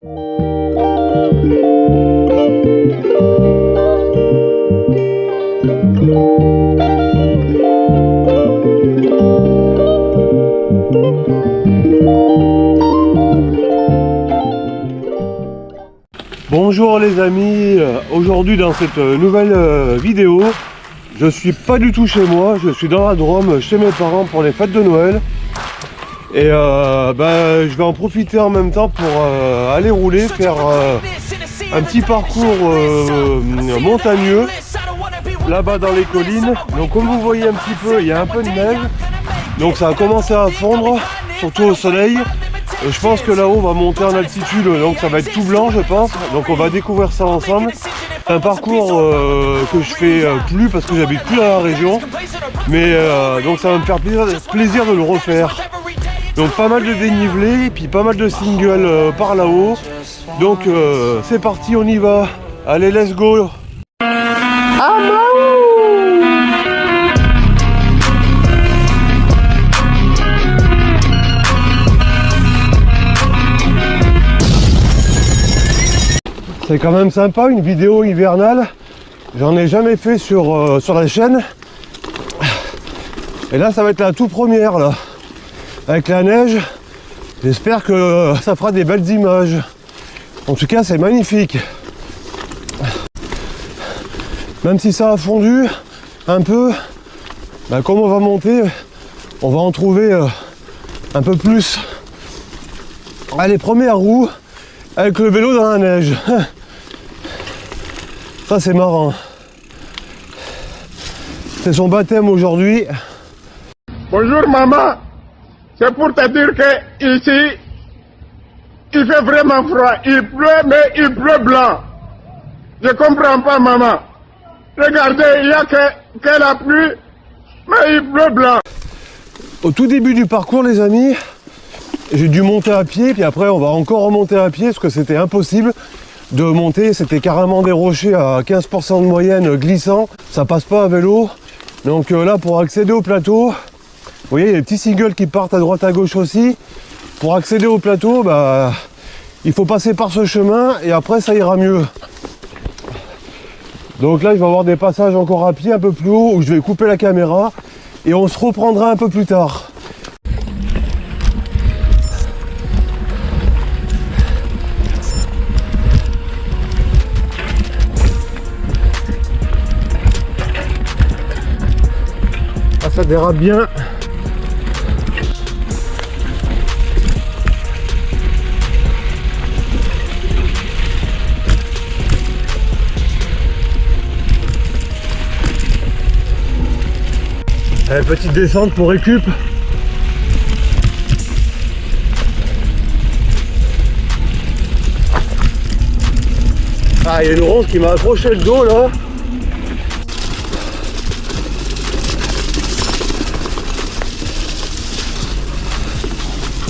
Bonjour les amis, aujourd'hui dans cette nouvelle vidéo, je suis pas du tout chez moi, je suis dans la Drôme chez mes parents pour les fêtes de Noël. Et je vais en profiter en même temps pour aller rouler, faire un petit parcours montagneux là-bas dans les collines. Donc comme vous voyez un petit peu, il y a un peu de neige, donc ça a commencé à fondre, surtout au soleil. Je pense que là-haut on va monter en altitude, donc ça va être tout blanc je pense, donc on va découvrir ça ensemble. C'est un parcours que je fais plus parce que j'habite plus dans la région, mais donc ça va me faire plaisir de le refaire. Donc pas mal de dénivelé, et puis pas mal de singles par là-haut, donc c'est parti, on y va, allez let's go. C'est quand même sympa, une vidéo hivernale. J'en ai jamais fait sur la chaîne. Et là, ça va être la toute première, là. Avec la neige. J'espère que ça fera des belles images. En tout cas, c'est magnifique. Même si ça a fondu un peu, comme on va monter, on va en trouver un peu plus. Allez, première roue avec le vélo dans la neige. Ça c'est marrant. C'est son baptême aujourd'hui. Bonjour maman. C'est pour te dire que ici, il fait vraiment froid. Il pleut, mais il pleut blanc. Je comprends pas maman. Regardez, il n'y a que la pluie, mais il pleut blanc. Au tout début du parcours les amis, j'ai dû monter à pied, puis après on va encore remonter à pied parce que c'était impossible de monter, c'était carrément des rochers à 15% de moyenne glissant, ça passe pas à vélo. Donc là pour accéder au plateau, vous voyez il y a des petits singles qui partent à droite à gauche aussi. Pour accéder au plateau, il faut passer par ce chemin et après ça ira mieux. Donc là je vais avoir des passages encore à pied un peu plus haut où je vais couper la caméra et on se reprendra un peu plus tard. Ça dérape bien. Allez, petite descente pour récup. Ah, il y a une ronce qui m'a accroché le dos là.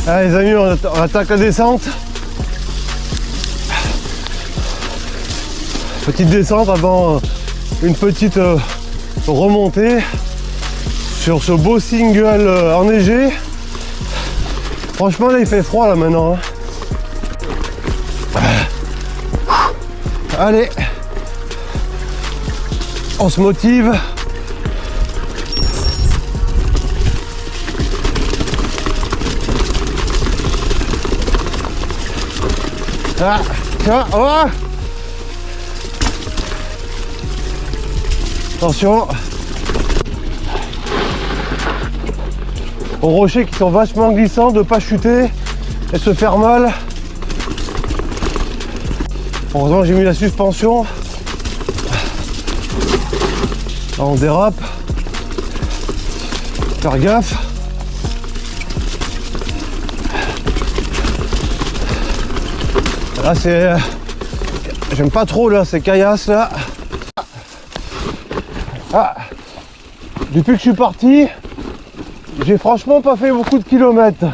Allez les amis, on attaque la descente. Petite descente avant une petite remontée sur ce beau single enneigé. Franchement là il fait froid là maintenant. Allez, on se motive. Ah, tiens, oh. Attention aux rochers qui sont vachement glissants, de pas chuter et se faire mal. Heureusement j'ai mis la suspension. Là, on dérape, faire gaffe. Là c'est... J'aime pas trop là, ces caillasses là. Ah. Depuis que je suis parti, j'ai franchement pas fait beaucoup de kilomètres.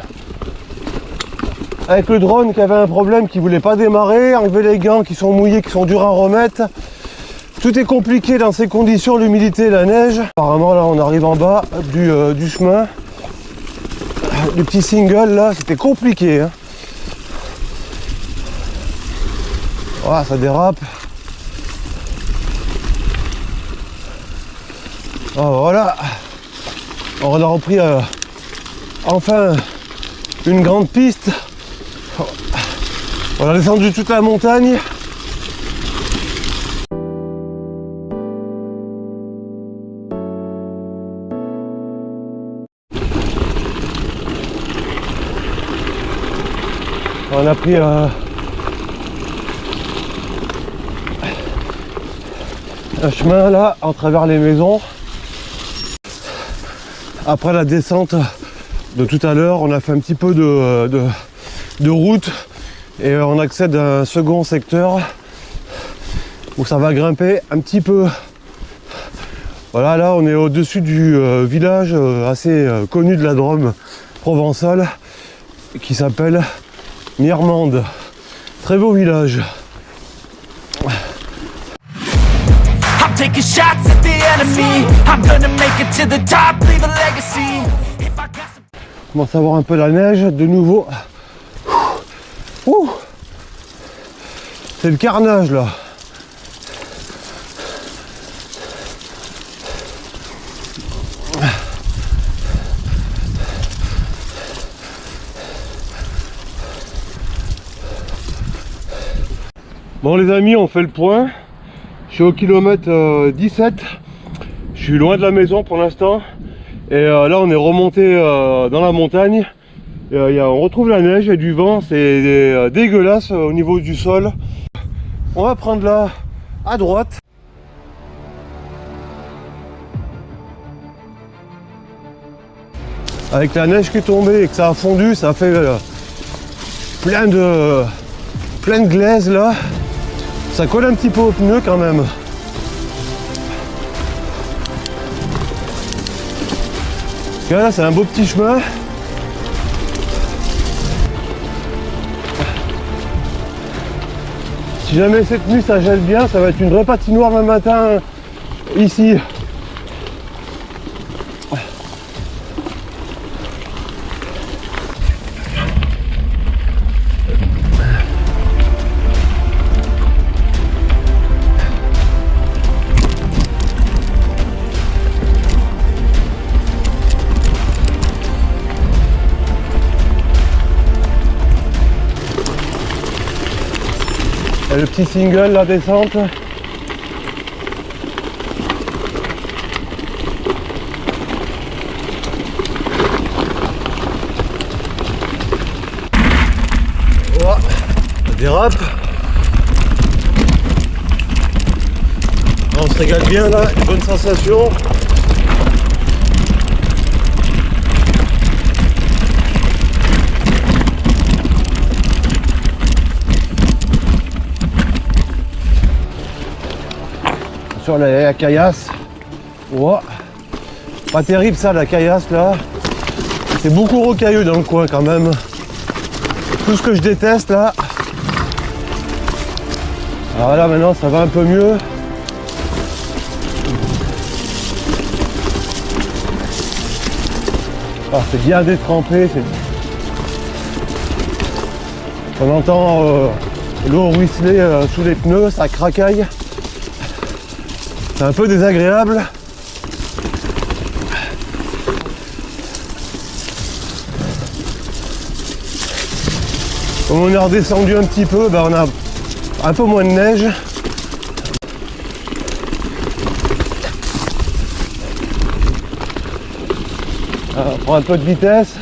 Avec le drone qui avait un problème, qui voulait pas démarrer, enlever les gants qui sont mouillés, qui sont durs à remettre. Tout est compliqué dans ces conditions, l'humidité et la neige. Apparemment là on arrive en bas du chemin. Le petit single là, c'était compliqué. Hein. Voilà, ça dérape. Oh, voilà. On a repris enfin une grande piste. On a descendu toute la montagne. On a pris un chemin là, en travers les maisons. Après la descente de tout à l'heure, on a fait un petit peu de route et on accède à un second secteur où ça va grimper un petit peu. Voilà, là on est au-dessus du village assez connu de la Drôme provençale qui s'appelle Mirmande. Très beau village. Taking shots at the enemy. I'm gonna make it to the top, leave a legacy. On commence à avoir un peu la neige de nouveau. C'est le carnage là. Bon les amis, on fait le point. Je suis au kilomètre 17. Je suis loin de la maison pour l'instant. Et là on est remonté dans la montagne. On retrouve la neige et du vent. C'est dégueulasse au niveau du sol. On va prendre là à droite. Avec la neige qui est tombée et que ça a fondu, ça a fait plein de glaise là. Ça colle un petit peu aux pneus quand même. Là c'est un beau petit chemin. Si jamais cette nuit ça gèle bien, ça va être une vraie patinoire le matin ici. Et le petit single, la descente. Voilà, ça dérape. On se régale bien là, une bonne sensation. Sur la caillasse. Wow. Pas terrible ça la caillasse là. C'est beaucoup rocailleux dans le coin quand même. Tout ce que je déteste là. Alors là maintenant ça va un peu mieux. Ah, c'est bien détrempé. On entend l'eau ruisseler sous les pneus, ça craquaille. C'est un peu désagréable. Comme on est redescendu un petit peu, on a un peu moins de neige. On prend un peu de vitesse.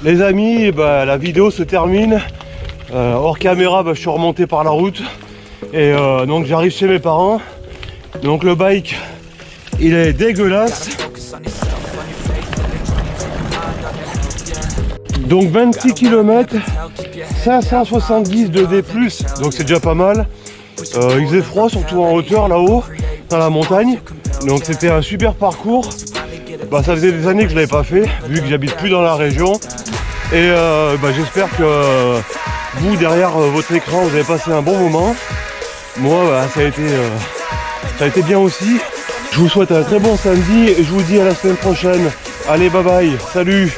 Les amis, la vidéo se termine. Hors caméra, je suis remonté par la route. Et donc j'arrive chez mes parents. Donc le bike, Il est dégueulasse. Donc 26 km, 570 de D+, donc c'est déjà pas mal. Il faisait froid, surtout en hauteur là-haut, dans la montagne. Donc c'était un super parcours. Bah, ça faisait des années que je l'avais pas fait, vu que j'habite plus dans la région. Et j'espère que vous, derrière votre écran, vous avez passé un bon moment. Moi, bah, ça a été bien aussi. Je vous souhaite un très bon samedi et je vous dis à la semaine prochaine. Allez, bye bye, salut!